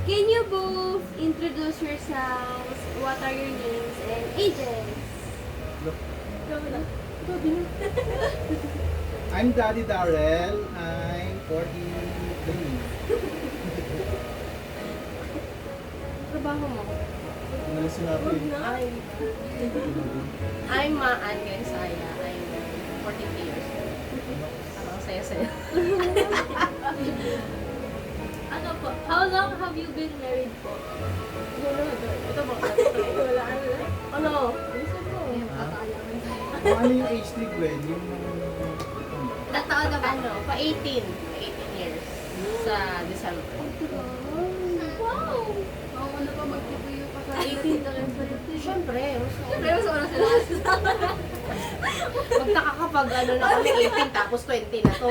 Can you both introduce yourselves? What are your names and ages? I'm Daddy Darrell. I'm 43. Trabaho mo? Ano sinabi? I'm Maan Gensaya. I'm 43 years old. Parang saya-saya. Ano po? How long have you been married po? Ito ba? Wala Ano? Gusto ko. Ano yung age ni Gwen? Yung... Nataon na ba? Ano? Pa-18. Pa-18 years. Sa December. Wow! Ano pa magtutuyo pa sa 18 na lang sa Siyempre. Siyempre, mas oras sila. Magtaka kapag ano na kami 18 tapos 20 na to.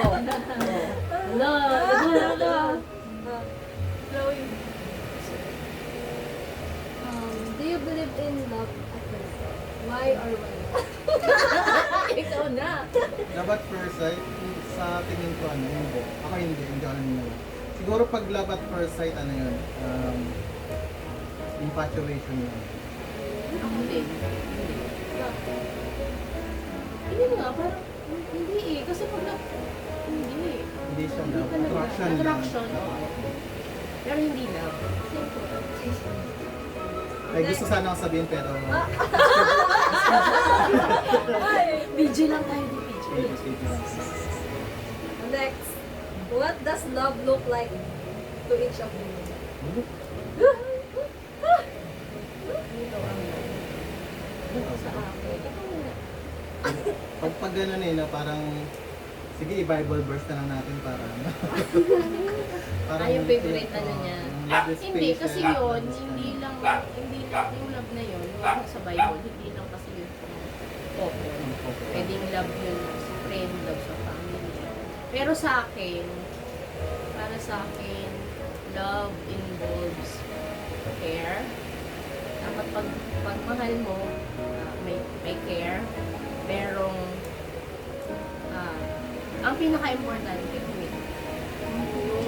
Chloe. Do you believe in love at first sight? Why or why not? Ikaw na. Love at first sight, sa tingin ko ano, hindi. Ako hindi ako naniniwala. Siguro pag love at first sight, ano yun, infatuation lang. Ako din. Hindi nga, parang hindi eh. Kasi pag hindi. Hindi siya love, Talaga. attraction lang. Attraction, oo. Pero hindi love. Ay, gusto sana akong sabihin pero... BJ lang tayo di BJ. Next. What does love look like to each of you? Sa akin. Pag gano'n na parang... Sige, i-Bible verse na lang natin para... Ah, yung favorite ano niya. love is Hindi, patient, kasi love yun, is hindi kind. lang yung love na yun, yung sa Bible, hindi lang kasi yun couple. Pwedeng love yun sa friend, love sa family. Pero sa akin, para sa akin, love involves care. Dapat pag mahal mo, may care. Pero, ang pinaka-importante, commitment.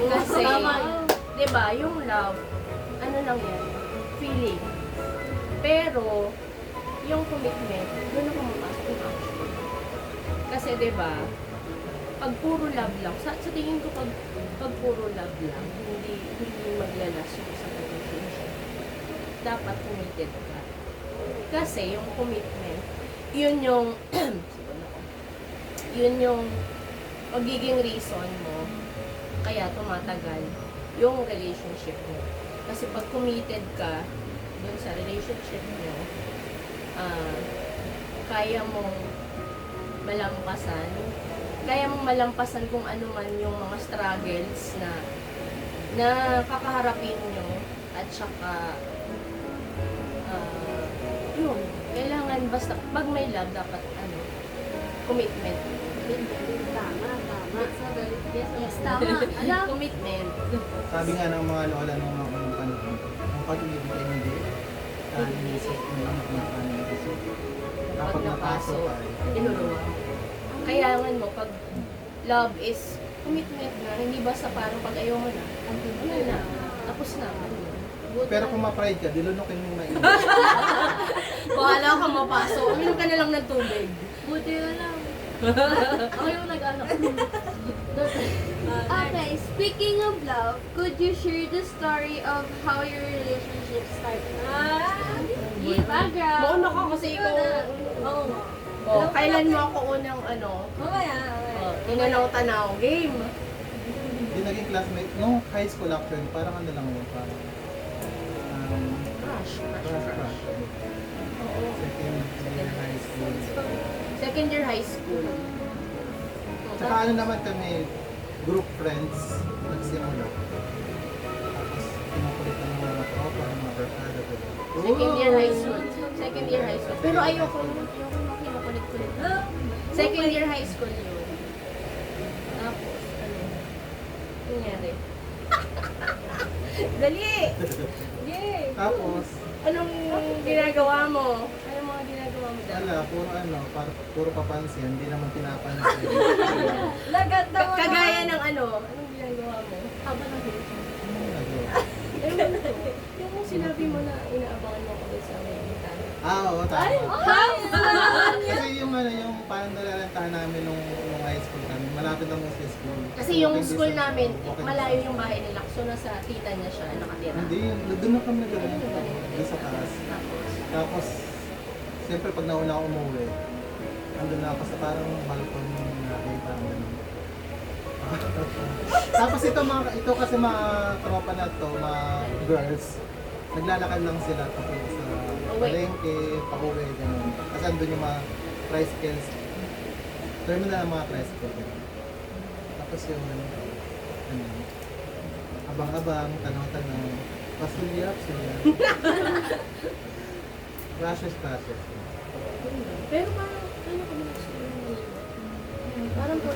Kasi, di ba, yung love, ano lang yan, feeling. Pero, yung commitment, doon ako mapasok yung action. Kasi, di ba, pag puro love lang, sa tingin ko pag puro love lang, hindi maglalas yung isang relationship. Dapat committed ka. Kasi, yung commitment, yun yung, yun yung magiging reason mo kaya tumatagal yung relationship mo. Kasi pag committed ka dun sa relationship mo, kaya mong malampasan kung ano man yung mga struggles na kakaharapin nyo at saka yun, kailangan basta pag may love dapat commitment. Tama. Yes, tama. Alam, Commitment. Sabi nga ng mga lola nung mga unang panahon, ang pag-ibig ay hindi kanisip mo lang kung kanisip. Kapag napasok ay Inuluwa. Kailangan mo, pag love is commitment na, hindi basta parang pag ayaw mo na, ano na, tapos na. Pero kung ma-pride ka, dilunukin mo na Bahala ka mapasok, uminom ka na lang ng tubig. buti na lang. Ako yung nag-anak. Okay, speaking of love, could you share the story of how your relationship started? Background. Mauna ka kasi ikaw. Oo. Kailan mo ako unang Mamaya. tinanaw-tanaw game? Hindi naging classmate. No, high school actually. Parang ano lang yun. Parang... Crush. crush. Oo. Second year high school. Second year high school. Tsaka ano naman kami, group friends, nagsimula. Tapos kinukulitan ng mga tropa, ng mga barkada. Second year high school. Second year high school. Pero ayoko kinukulit-kulit. Second year high school yun. Tapos, nangyari? Dali! Yay! Tapos, Anong ginagawa mo? Anong mga ginagawa mo dati? wala, puro papansin, hindi naman pinapansin. Lagat na Kagaya ng anong ginagawa mo? Haba ng hair. Ano nagawa? Oo, tama. Kasi yung ano, yung parang nalalatahan namin nung high school kami, malapit lang sa school. Kasi yung Walking school distance namin, lang, walking malayo distance. yung bahay nila. So, nasa tita niya siya nakatira. Hindi, doon na kami nagkaroon. Doon sa taas. Tapos, Tapos, siyempre pag nauna ako umuwi, andun na ako sa parang balcony natin, parang ganun. Tapos ito kasi mga tropa na to, mga girls, naglalakad lang sila tapos sa Uwi. palengke, pauwi, gano'n. Kasi andun yung mga tricycles, terminal ng mga tricycle. Ganun. Tapos yung, ano, abang-abang, tanong-tanong, pasulya. Crashes. pero parang, ano kami nag-school? Parang 14.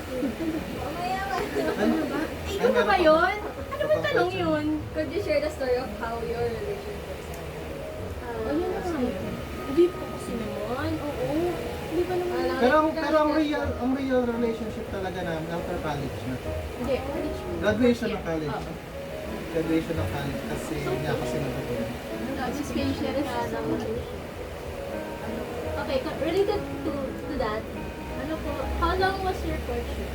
Ano ba? Ikaw na ba yun? Ano ba tanong yun? Could you share the story of how your relationship started? O, yun na nga yun. Hindi po kasi naman. Oo. Hindi pa naman. Pero ang real relationship talaga namin after college na. Hindi, college. Graduation ng college. Oo. Graduation ng college kasi hindi ako sinagot ko. Experience ka ng Okay, related to that, ano po, how long was your courtship?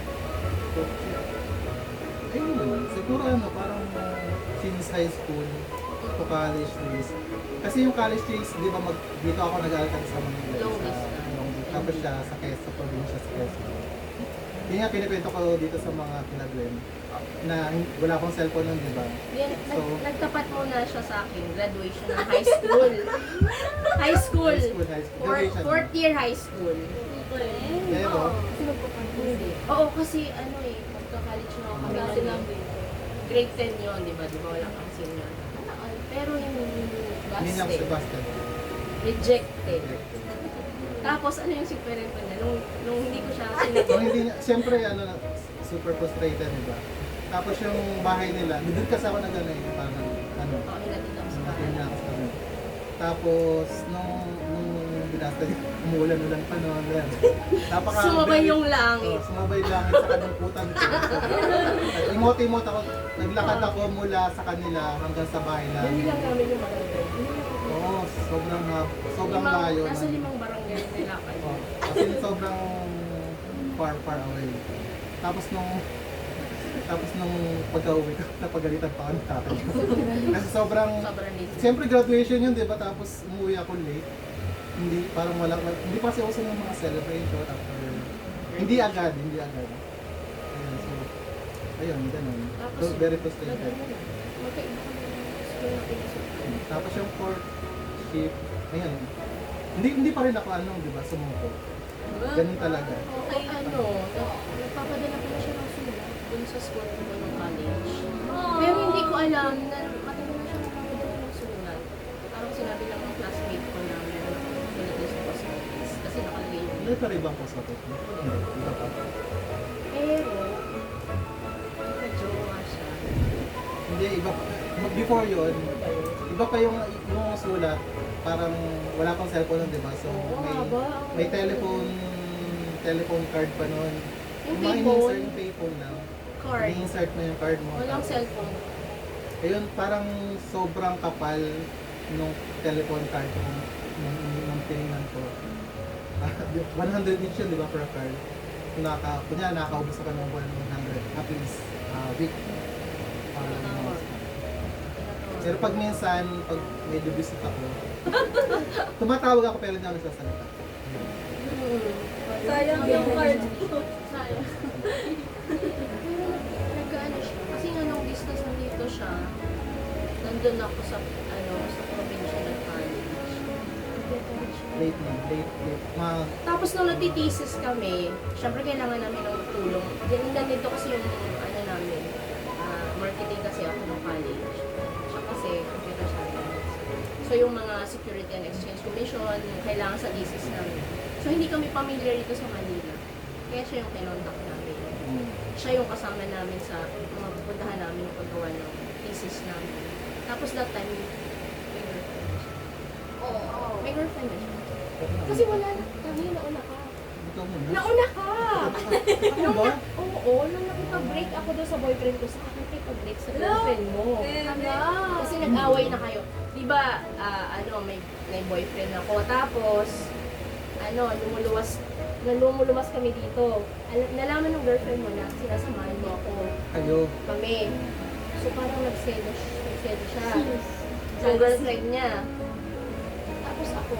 Ayun, siguro ano, parang since high school to college days. Kasi yung college days, di ba dito ako nag-aaral sa Manila. Long sa distance. Long distance. Tapos siya sa Quezon, probinsya sa Quezon. Yun nga, pinipento ko dito sa mga pinaglen na wala akong cellphone nun, di ba? Yan, So- nagtapat muna siya sa akin. Graduation ng high school. High school. High school. Graduation. Fourth year high school. Pero, Hindi. Oo, kasi ano eh, magka-college na ako kami. Klase nun lang eh. din. Grade 10 yun, di ba? Di ba wala kang senior? Pero yung hindi niya ako si baste, Basta. rejected. Tapos ano yung sikwento niya? Nung hindi ko siya Kung sinagot. hindi niya, siyempre, ano, super frustrated, di ba? Tapos yung bahay nila, doon kasi ako nag ano eh, parang, ano, Oo, hinatid ako sa bahay. natin na ako sa kanila. Tapos, nung binasta, umuulan-ulan pa noon. Sumabay yung langit. Sumabay langit sa kanungkutan ko. Imot-imot ako, naglakad ako mula sa kanila hanggang sa bahay Hindi namin. lang namin yung barangay. Oo, sobrang layo. Nasa na. 5 barangay na nilakad. Oo, kasi sobrang far away. Tapos nung pagka-uwi ko, napagalitan pa ako ng tatay ko. Kasi sobrang, Sobrang late. siyempre graduation yun, di ba? Tapos umuwi ako late. Hindi, parang hindi pa kasi uso ng mga celebration after. Hindi agad. Ayun, so, ayun, ganun. Tapos, So, very frustrated. Magkaiba kami ng school natin. Tapos yung courtship, ayun. Hindi pa rin ako di ba, sumuko. Ganun talaga. Okay, ano, nagpapadala pala siya ng sulat dun sa school ko ng college. Pero hindi ko alam na matagal na siya nagpapadala ng sulat. Parang sinabi lang ng classmate ko na meron akong sulat din sa post office. Kasi nakalagay yung Hindi pa rin bang post office? Hindi, iba pa. Pero, nagka-jowa siya. Hindi, iba pa. Before yun, iba pa yung sulat. Parang wala pang cellphone nun, di ba? So, may telephone card pa nun. Yung mga payphone. in-insert yung payphone na. Card. I-insert mo yung card mo. Walang Tapos, cellphone. ayun, parang sobrang kapal nung telephone card ko nung tinignan ko. 100 each yun, di ba, per card? Kunya, nakakaubos ka ng 100 at least week. Pero pag minsan, pag medyo busy ako, tumatawag ako pero hindi ako nagsasalita. Sayang yung card. Sayang. Pero nagkaano siya. Kasi nga nung business nandito siya, nandun ako sa probinsya ng college. Late. Tapos nung nagtitesis kami, syempre kailangan namin ng tulong. Nandito kasi yung namin, marketing kasi ako ng college. Siya kasi computer science. So yung mga Security and Exchange Commission, kailangan sa thesis namin. So hindi kami familiar dito sa Manila. Kaya siya yung kinontak namin. Siya yung kasama namin sa mga pupuntahan namin yung paggawa ng thesis namin. Tapos that time, may girlfriend na siya. May girlfriend na siya. Kasi wala na, kami nauna ka. ikaw muna. Nauna ka! Ano ba? Oo, nung nakipag-break ako doon sa boyfriend ko, saka nakipag-break sa girlfriend mo. Kasi nag-away na kayo. Di ba, may boyfriend ako. Tapos, lumuluwas kami dito. Nalaman ng girlfriend mo na sinasamahan mo ako. Kayo. Kami. So, parang nagsedo siya. Yung girlfriend niya. Tapos ako,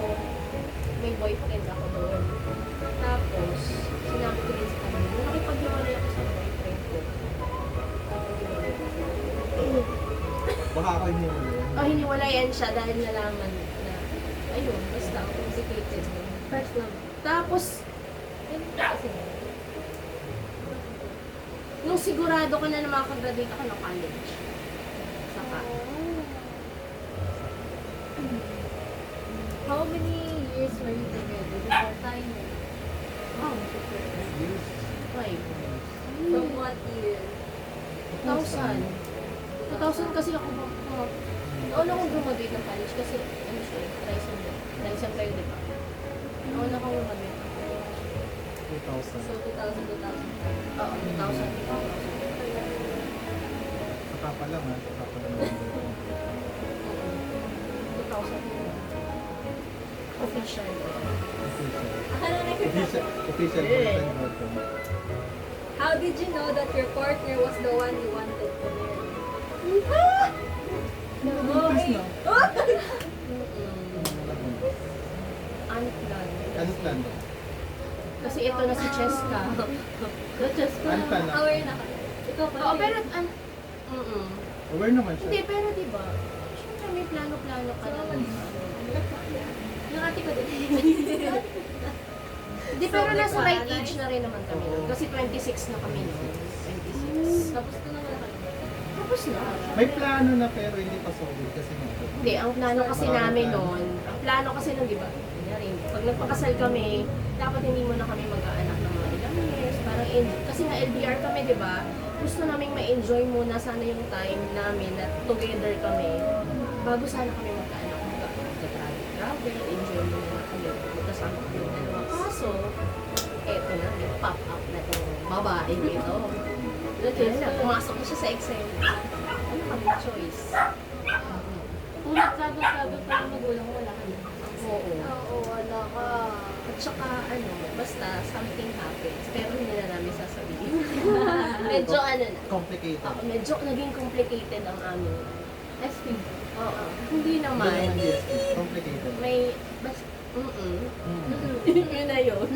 may boyfriend ako doon. Tapos, sinabi ko rin sa kanya, nung nakipag-iwalay ako sa boyfriend ko. Baka ako hindi mo yan. Hiniwalayan siya dahil nalaman na, ayun, basta complicated. First love. Tapos, kasi, nung sigurado ka na makakagraduate ako ng college. Saka, How many years were you together before time? Years. 5. From what year? 2000. 2000 kasi ako nauna akong graduate ng college kasi ano siya, Trisem kayo, di ba? Nauna akong graduate ng college. 2000. So, 2000. Oo, 2000. Saka pa lang ha. Saka pa lang. 2000. Official. Akala na Official boyfriend girlfriend. How did you know that your partner was the one you wanted to marry? Buntis na. Unplanned. Ano plan? Kasi ito na si Cheska. Cheska. Ano plan na? Aware na ka. Ikaw pa. Oo, pero Aware naman siya. hindi, pero di ba? Siyempre may plano-plano ka naman. Yung ate ko din. Hindi, pero So, nasa right nagpaalam? age na rin naman kami nun. Kasi 26 na kami nun. 26. Tapos ko na wala ka. Tapos na. May plano na pero hindi pa solid kasi nga. Hindi, ang plano kasi Maraming namin plano. nun, ang plano kasi nun, di ba? Kunyari, pag nagpakasal kami, dapat hindi mo na kami mag-aanak ng mga ilang years. Parang, kasi na LDR kami, di ba? Gusto namin ma-enjoy muna sana yung time namin na together kami. Bago sana kami magkaanak, mag-travel, enjoy muna na kami. Magkasama kami ng dalawa. Kaso, eto na, nag-pop up na itong babae dito. Yun na, pumasok na siya sa Excel. Ano kami choice? Kung nagsagot-sagot pa ng magulang, wala ka na. Oo. Oo, wala ka. At saka, basta something happens. Pero hindi na namin sasabihin. Medyo na. Complicated. Medyo naging complicated ang amin. SP. Oo. Hindi Hindi naman. naman yes. Complicated. May, yun na yun.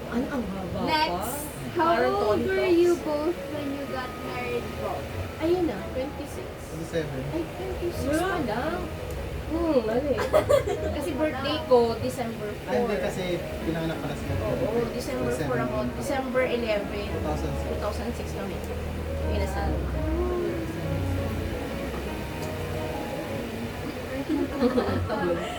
Ano ang haba Next. pa? How Parang old Tony were Talks. you both when you got married po? Ayun na, 26. 27. Ay, 26 pa lang. Mali. Kasi birthday ko, December 4. Ay, hindi kasi pinanganak pala siya. Oo, December 4 ako. December 11, 2006. 2006 kami. Inasal. Tablog pa.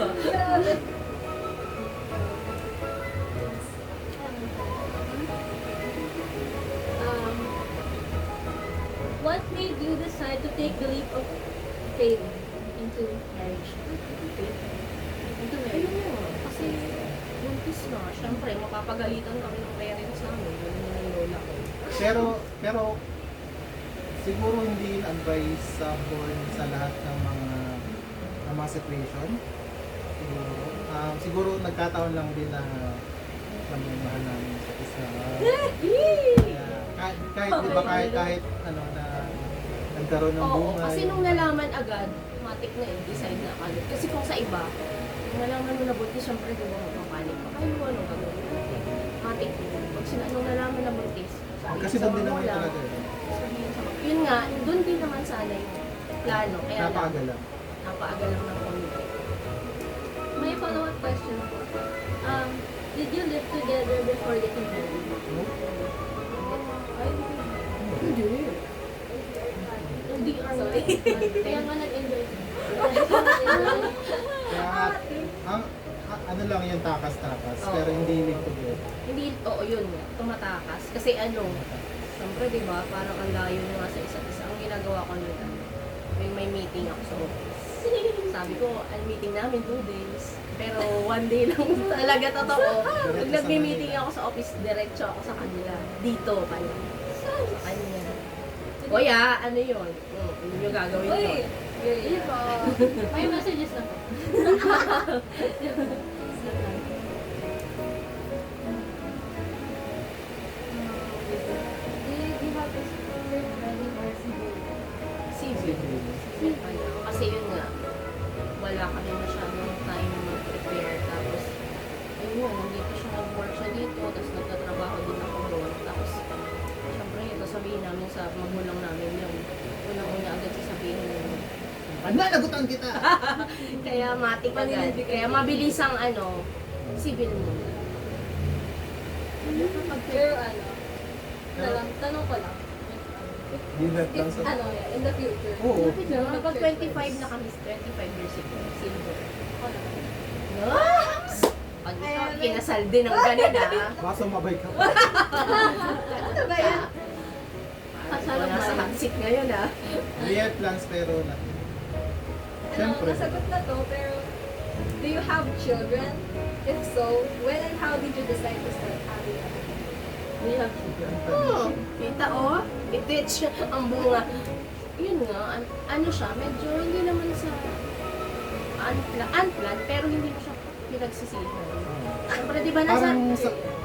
What made you decide to take the leap of faith into marriage? Into Ayun marriage? nga, kasi buntis na. Siyempre, mapapagalitan kami ng parents namin. Ganun na ng lola ko. Pero siguro hindi advice sa born sa lahat ng mga situation. Siguro nagkataon lang din na mahal namin sa isa. Kahit di ba kahit ano na nagkaroon ng Oo, bunga. kasi nung nalaman agad, matik na decide na agad. Kasi kung sa iba, kung nalaman mo na buntis, siyempre di ba mapapanik ka. Kaya mo anong gagawin natin? Matik. Nung nalaman na buntis, sabihin Kasi sa doon din naman magulang, talaga. sabihin sa yun nga, doon din naman sana yung plano. Kaya Napaaga lang. napaaga lang ng konti. May follow-up question po. Did you live together before getting married? No? Hindi. Hindi Sorry. Kaya nga nag-enjoy. Kaya ano lang yung takas-takas, Oo. pero hindi live together. Hindi, oo yun nga, tumatakas. Kasi siyempre di ba, parang ang layo nyo nga sa isa't isa. Ang ginagawa ko nila, may meeting ako sa office. Sabi ko, ang meeting namin 2 days. Pero 1 day lang talaga totoo. Pag nag-meeting ako sa office, diretso ako sa kanila. Dito pala. Sa kanya. Kuya, ano yun? Ano yung gagawin Uy! yun? Diba? May messages na po. Do you have a sister, wedding, or sibling? Civil. Civil pala. Kasi yun nga, wala kami masyadong time mag-prepare. Tapos, ayun nga, nandito siya nag-work siya dito. Tapos nagtatrabaho din ako doon. Tapos, syempre, sasabihin namin sa magulang namin yung unang-una agad sasabihin yun. Nagutan kita! Kaya matik agad. Kaya mabilis ang civil muna. Pero tanong ko lang. Di na lang If, sa... in the future. Oo. Kapag 25 na kami, 25 years ago, silver. Ako naman. Yes! Pag ikaw, kinasal din ng ganun Baka sumabay ka pa. Ano ba yan? Wala sa hot seat ngayon We have plans pero na. Siyempre. Nasagot na to, pero do you have children? If so, when and how did you decide to start having a family? Do you have children? Oh, kita ititch ang bunga. Yun nga, ano siya, medyo hindi naman sa unplanned, pero hindi mo siya pinagsisihan. Siyempre, di ba nasa...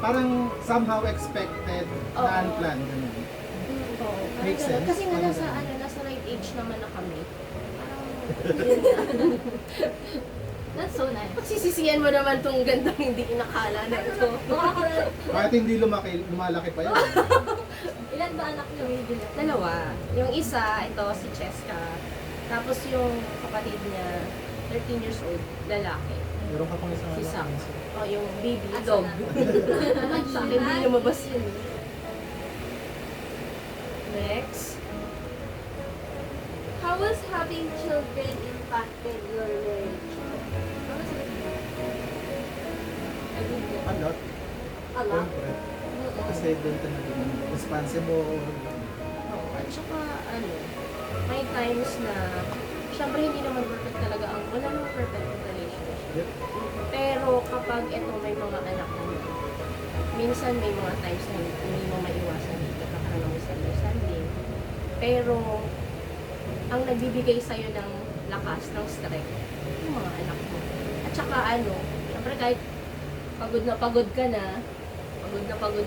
Parang somehow expected Oo. na unplanned. Ganun. Oo, parang Makes ganun. sense. Kasi nga nasa, Parang nasa right age naman na kami. Parang, That's so nice. pagsisisihan mo naman tong gandang hindi inakala na ito. Kahit hindi lumalaki pa yun. Ilan ba anak niyo? Dalawa. Yung isa, ito, si Cheska. Tapos yung kapatid niya, 13 years old, lalaki. Meron ka pang isang Si Sam. anak. O, yung baby, Asa dog. na? Sa akin, hindi lumabas yun. Next. How was having children impacted your marriage? How was it? A lot. A lot? Siyempre. Kasi doon ka naging responsible. Oo, at saka, may times na, syempre hindi naman perfect talaga wala namang perfect relationship. Yep. Pero kapag may mga anak na, minsan may mga times na hindi mo maiwasan dito kakaroon ng misunderstanding. Pero, ang nagbibigay sa'yo ng lakas, ng strength, yung mga anak mo. At saka syempre kahit pagod na pagod ka na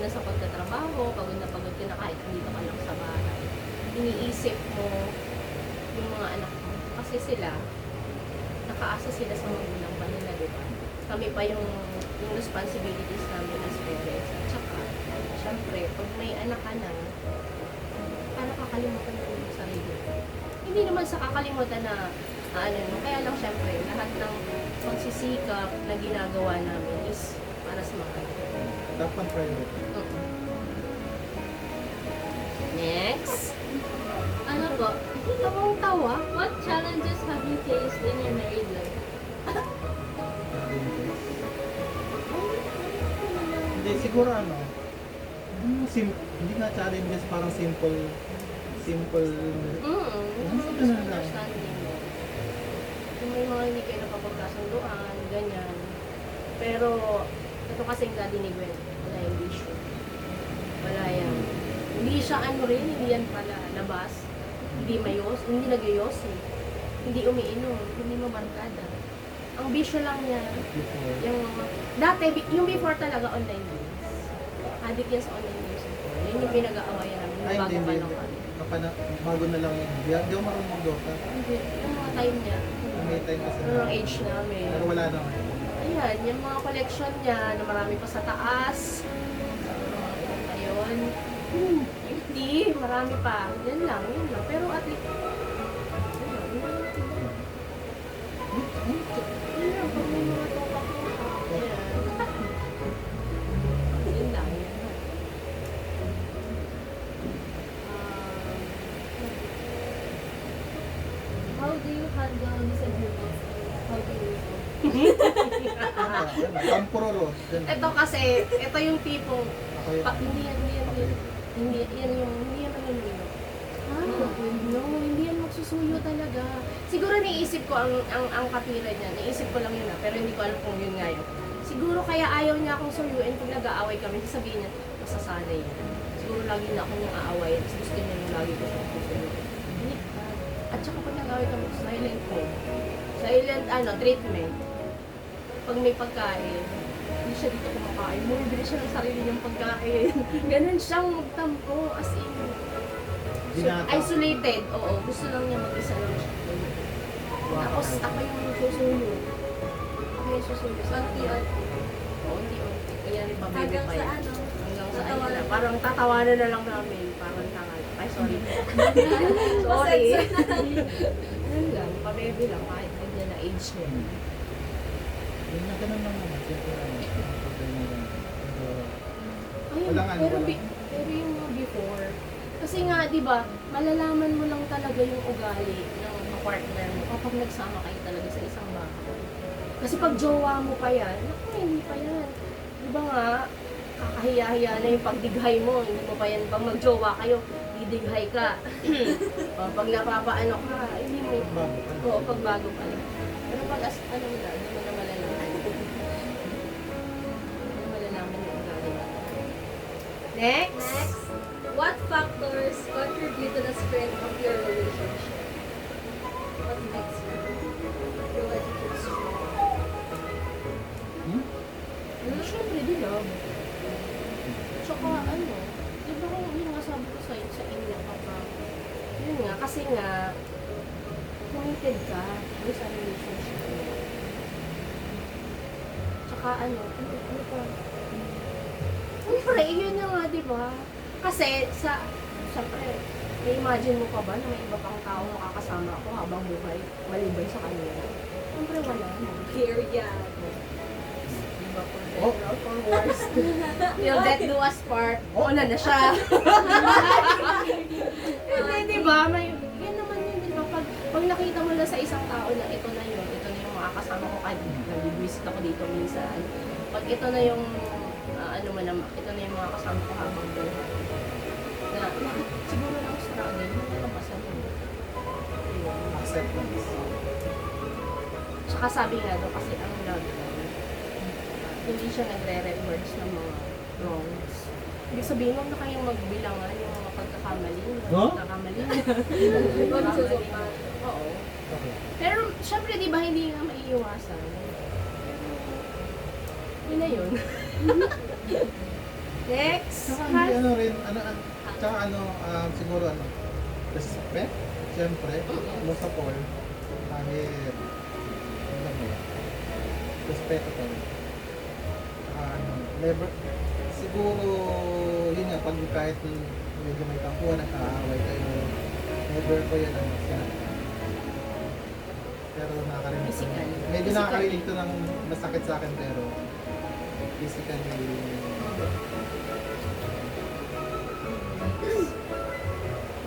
sa pagtatrabaho, pagod na pagod ka na kahit dito ka lang sa bahay, iniisip mo yung mga anak mo. Kasi sila, nakaasa sila sa magulang pa nila, di ba? Kami pa yung responsibilities namin as parents. At saka, syempre, pag may anak ka na, parang kakalimutan mo yung sarili. Hindi naman sa kakalimutan na kaya lang syempre, lahat ng magsisikap na ginagawa namin is para sa mga anak. Dapat priority. Next. Ano po? Tawang-tawa. What challenges have you faced in your married life? Hindi, siguro hindi nga challenges, parang simple Misunderstanding. Kung may mga hindi kayo napapagkasunduan, ganyan. Pero, ito kasing daddy ni Gwen, wala yung issue. Wala yan. Hindi siya hindi yan pala labas. Hindi hindi nagyayos eh. Hindi umiinom, hindi mabarkada. Ang bisyo lang niya, dati, yung before talaga online games. Addict yan sa online games. Yun yung pinag-aawayan namin, Ay, bago hindi. pa lang kami. Bago na lang yun. Hindi ako marunong mag-Dota. Hindi, yung mga time niya, May time kasi. yung age namin. Pero wala naman. Ayan, yung mga collection niya na marami pa sa taas. Ayun. Hindi, marami pa. Yan lang. Pero at least, yun lang, pag may mga topak-topak. Ayan. Yun lang. How do you handle disagreements? How do you resolve? Kampuroro. Ito kasi, ito yung tipong, Ako yun. hindi yan yung. No, hindi yan magsusuyo talaga. Si siguro naisip ko ang katwiran niya, naisip ko lang yun pero hindi ko alam kung yun nga yun. Siguro kaya ayaw niya akong suyuin pag nag-aaway kami, sasabihin niya, masasanay yan. Siguro lagi na ako niyang aawayan, tapos gusto niya yung lagi ko siyang susuyuin. At saka pag nag-aaway kami, silent mo. Silent, treatment. Pag may pagkain, hindi siya dito kumakain. Bumibili siya ng sarili niyang pagkain. Ganun siyang magtampo, as in. Binata. Isolated, oo. Gusto lang niya mag-isa lang siya. Tapos ako yung susuyo. Ako yung susuyo. Unti-unti. Unti-unti. Kaya rin pa baby Hanggang pa sa yun. ano? Hanggang sa ano Tatawanan. na. Parang tatawanan na lang namin. Parang tangal. Ay, sorry. Sorry. Yun lang. Pa-baby lang. Kahit ganyan na age niya. Yun na ganun lang naman. Siyempre, problema lang. Pero, Ayun, Walang ano, pero, walang- pero yung mga before, kasi nga, di ba, malalaman mo lang talaga yung ugali ng partner mo kapag nagsama kayo talaga sa isang bahay. Kasi pag jowa mo pa yan, naku, hindi pa yan. Di ba nga, kakahiya-hiya na yung pagdighay mo, hindi mo pa yan, pag magjowa kayo, didighay ka. O, pag napapaano ka, hindi mo, bago pa. oo, pag bago pa lang. Pero pag ano mo na, hindi mo na malalaman. Hindi mo malalaman yung ugali mo. Next! Next, what factors contribute to the strength of your relationship? What makes your relationship strong? Hmm? Siyempre, di love. Tsaka ano, di ba kung yung nga sabi ko sa'yo, sa inyo kapag, yun nga, kasi nga, committed ka doon sa relationship mo. Tsaka ano pa, siyempre, yun na nga, di ba? Kasi, siyempre, na-imagine mo pa ba na may iba pang tao makakasama ako habang buhay, malibay sa kanila? Siyempre, wala. Period. Diba, for Oh. better or for worse. Till death do us part. Oo na siya. Hindi, di ba? Yan naman yun, di ba? Pag nakita mo lang sa isang tao na ito na yun, ito na yung makakasama ko kahit nag-visit ako dito minsan. Pag ito na yung, ito na yung mga kasama ko habang buhay. Na, siguro lang struggle, malalabasan mo. Yun. Acceptance. Tsaka sabi nga daw kasi ang love hindi siya nagre-reverse ng mga wrongs. Ibig sabihin, huwag na kayong magbilangan yung mga pagkakamali. Huh? Pagkakamali. Huwag susupan. Oo. Okay. Pero, syempre, di ba, hindi nga maiiwasan. Pero, yun na yun. Next! Tsaka hindi ano rin, tsaka siguro respect, siyempre, most of all, kahit, ano ba, respeto pa rin. Never, siguro, yun nga, pag kahit medyo may tampuhan, nagkaaway kayo, never ko yan sinabi. Pero nakakarinig ko. Physical. Medyo Physical. nakakarinig to ng masakit sa akin, pero physically,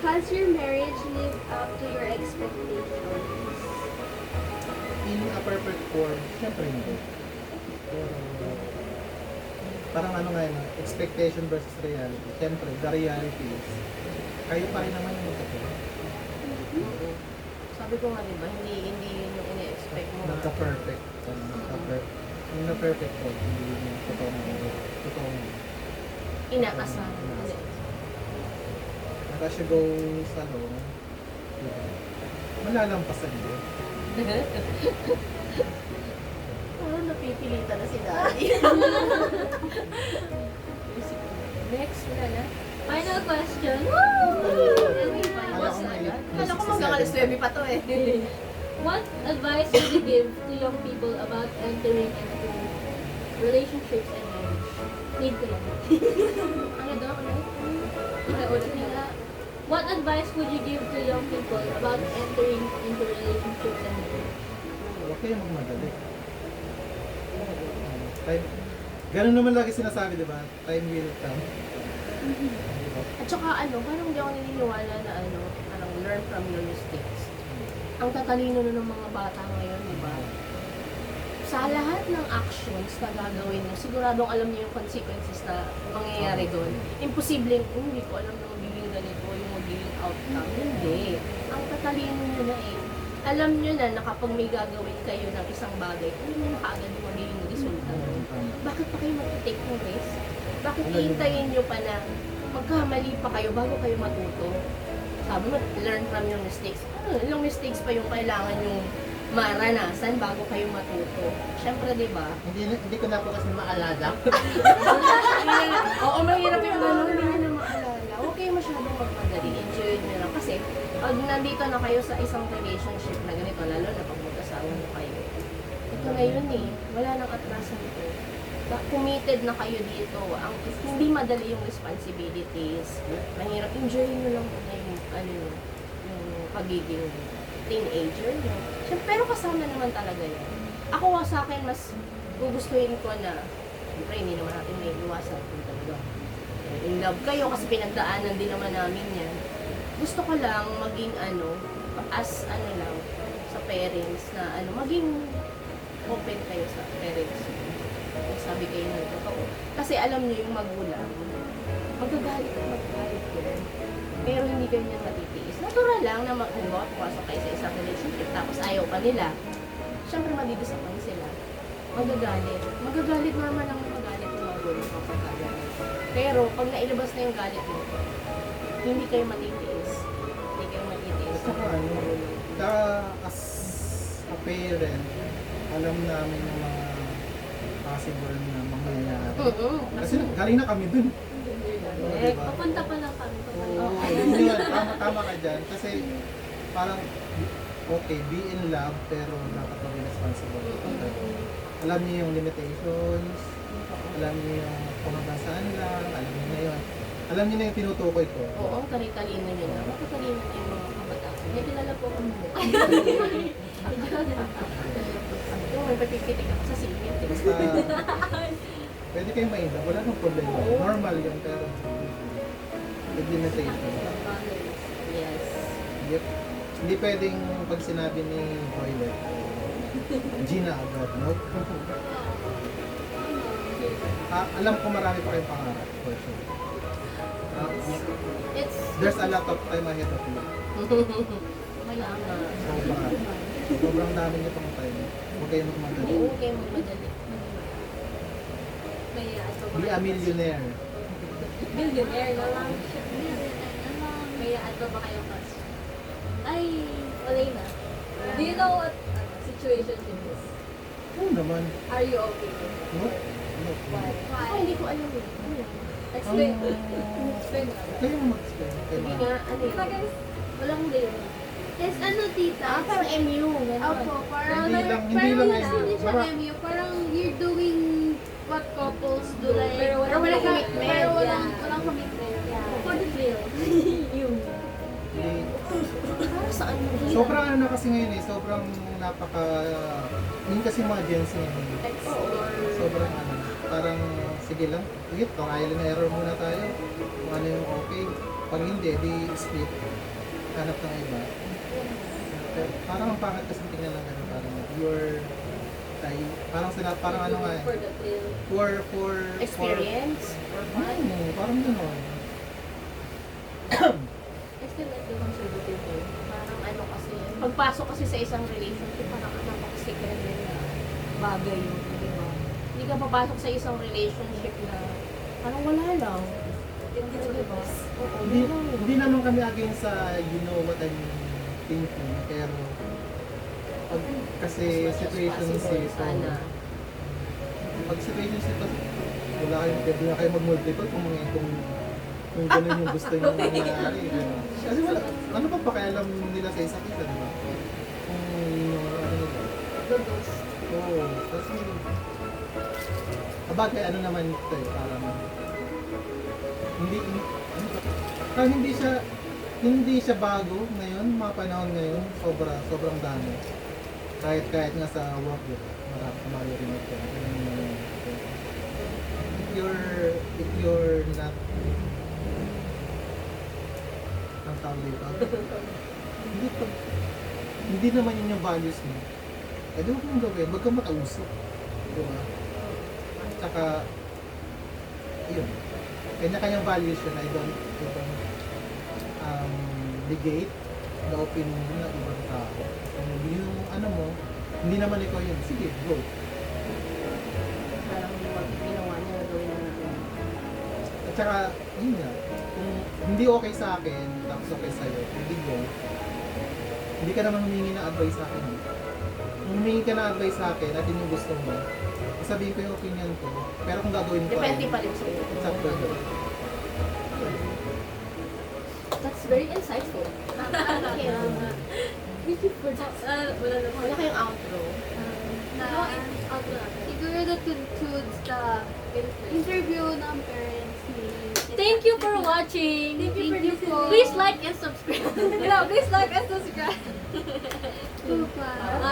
Has your marriage lived up to your expectations? in a perfect form, syempre hindi. Pero, parang nga yun, expectation versus reality. Syempre, the reality is, kayo pa rin naman yung magkakaroon. Sabi ko nga, di ba, hindi yun yung ina-expect mo. Nagka-perfect. In a perfect form, hindi yun yung totoo na. Inaasar. As you go sa long, diba? Malalampasan yun. Parang napipilitan na si Daddy. Next, wala na. Final question. Kala ko may Kala ko hanggang alas 9 pa to eh. What advice would you give to young people about entering into relationships and marriage? Need ko lang. Ano daw ulit? Ulit nila. What advice would you give to young people about entering into relationships and marriage? Huwag kayong magmadali. Time, ganun naman lagi sinasabi, di ba? Time will come. Diba? At saka parang hindi ako naniniwala na parang learn from your mistakes. Ang tatalino na ng mga bata ngayon, di ba? Sa lahat ng actions na gagawin mo, siguradong alam niyo yung consequences na mangyayari doon. Imposibleng, hindi ko alam na magiging ganito yung magiging outcome. Hindi. Ang tatalino niyo na eh. alam nyo na kapag may gagawin kayo ng isang bagay, alam nyo na kaagad yung magiging resulta. Bakit pa kayo mag-take ng risk? Bakit iintayin nyo pa na magkamali pa kayo bago kayo matuto? Sabi mo, learn from your mistakes. Ilang mistakes pa yung kailangan yung maranasan bago kayo matuto. Siyempre, di ba? Hindi ko na po kasi maalala. Oo, mahirap yung gano'n, hindi nyo na maalala. Huwag kayo masyadong magmadali. Enjoy nyo lang. Kasi, pag nandito na kayo sa isang relationship na ganito, lalo na pag mag-asawa na kayo, ito na yun eh. Wala nang atrasan ito. Committed na kayo dito. Hindi madali yung responsibilities. Mahirap. Enjoy nyo lang muna yung pagiging teenager nyo. Pero kasama naman talaga yan. Ako sa akin, mas gugustuhin ko na, siyempre hindi naman natin may iwasan kung talaga in love kayo kasi pinagdaanan din naman namin yan. Gusto ko lang maging as lang, sa parents na maging open kayo sa parents. Sabi kayo ng totoo. Kasi alam niyo yung magulang, magagalit yun. Pero hindi ganyan matitiis. Natural lang na pumasok kayo sa isang relationship tapos ayaw pa nila. Siyempre madidisappoint sila. Magagalit. Magagalit naman ang magalit ng magulang kapag kagalit. Pero pag nailabas na yung galit mo, hindi kayo matitiis. Hindi kayo matitiis. Saka as a parent, alam namin yung mga possible na mangyayari. Kasi galing na kami dun. Diba? Papunta pa lang kami. Oo, yun yun. Tama ka dyan. Kasi parang, okay, be in love, pero dapat maging responsible. Alam niyo yung limitations, alam niyo yung kung hanggang saan lang, alam niyo na yun. Alam niyo na yung tinutukoy ko. Oo, talino nyo na. Makatalino na yung mga kabataan. May kilala po kami. Yung may papipitik ako sa singit. Basta, pwede kayong mainda, wala nang problema. Normal yun, pero with limitation. Yes. Yep. Hindi pwedeng pag sinabi ni Boylet, Gina agad, no? Alam ko marami pa kayong pangarap, for sure. There's a lot of time ahead of you. Sobrang dami niyo pang time. Huwag kayong magmadali. Huwag kayo magmadali. Be a millionaire. Billionaire na lang. May add ba kayo kasi? Ay, wala na. Do you know what situationship is? Oo naman. Are you okay? No? No. Why? Ako hindi ko alam eh. Ano yun? Explain. Explain na. Kayo mag-explain. Kayo Hindi mag- nga, ano Diba yun? guys? Walang layer. Yes, ano tita? Parang MU. Ganun. Opo, parang, Hindi lang parang yan. hindi siya Mara- MU, parang you're doing what couples do, like, Pero walang commitment. Pero walang, Yeah. walang commitment. For the thrill. You. Hindi. Para saan mo? Sobrang ano na kasi ngayon eh, sobrang napaka, yun kasi mga Gen Z ngayon. Sobrang ano, parang sige lang, wait, kung ayaw na error muna tayo, kung ano yung okay. Pag hindi, di split, hanap ng iba. Pero parang ang pangit kasi tingnan lang ganun, parang you're, parang ano nga eh, For the thrill. for Experience? Or fun? parang gano'n. I still like the conservative way. Parang ano kasi, pagpasok kasi sa isang relationship, parang napaka-secret din na bagay yun, di ba? Hindi ka papasok sa isang relationship na parang wala lang. Hindi to the boss. Oo, Hindi, wala lang. hindi naman kami against sa you know what I'm thinking, pero pag kasi As much as situationship, possible, sana. pag situationship, wala kayo mag-multiple kung gano'n yung gusto nyo mangyari. Gano'n. Kasi wala, ano pa pakialam nila sa isa't isa, di ba? Kung ano nila. Oo, kasi kabagay ano naman ito eh, parang parang hindi siya bago ngayon, mga panahon ngayon, sobrang dami. Kahit nga sa work, maririnig ka. If you're not ang tawag dito, hindi naman yun yung values mo. Eh, di huwag mong gawin, huwag kang makausap. Di ba? Tsaka, yun. Kanya-kanyang values yun, I don't negate the opinion mo ng ibang tao. Kung yung ano mo, hindi naman ikaw yun, sige, go. Parang yung ginawa niya, gawin na natin. At saka, yun nga, kung hindi okay sa akin, tapos okay sa'yo, hindi go. Hindi ka naman humingi ng advice sa akin. Kung humingi ka ng advice sa akin at yun yung gusto mo, sabihin ko yung opinion ko. Pero kung gagawin ko Depende pa rin sa'yo. it's up to you. That's very insightful. Thank you for that. Wala na po. Wala kayong outro. Siguro that concludes the interview ng parents ni Thank you for watching. Thank you for listening. Please like and subscribe. Yeah, please like and subscribe. Bye.